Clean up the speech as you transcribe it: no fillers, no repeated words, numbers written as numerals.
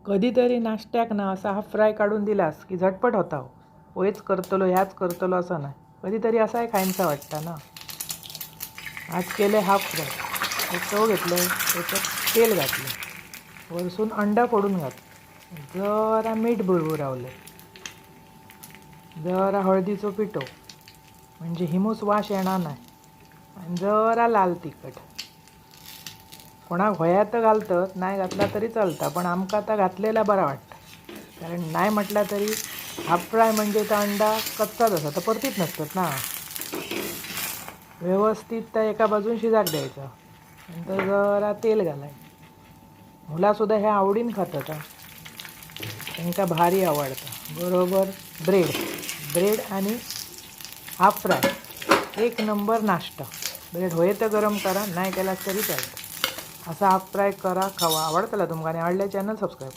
कधीतरी नाश्त्याक ना असा हाफ फ्राय काढून दिलास की झटपट होता हो. होयच करतलो ह्याच करतलो असं नाही, कधीतरी असाही खायचा वाटतं ना. आज केले हाफ फ्राय. एक तव घेतलं, त्याच्यात तेल घातलं, वरसून अंडा फोडून घातलं, जरा मीठ बुरबुरावलं, जरा हळदीचो पिठो म्हणजे हिमूस वास येणार नाही, आणि जरा लाल तिखट. कोणाक होयात घालतात, नाही घातला तरी चालता, पण आमका आता घातलेला बरा वाटतं. कारण नाही म्हटला तरी हाफ फ्राय म्हणजे तर अंडा कच्चाच असा तर परतीत नसतात ना. व्यवस्थित त्या एका बाजून शिजाक द्यायचं, नंतर जरा तेल घालायचं. मुलासुद्धा हे आवडीन खातात हा. त्यांका भारी आवडतं. बरोबर ब्रेड आणि हाफ फ्राय एक नंबर नाश्ता. ब्रेड होय तर गरम करा, नाही केलास तरी चालतं. असा हाफ फ्राय करा, खावा. आवडतला तुमका आणि आवडल्या चॅनल सबस्क्राईब.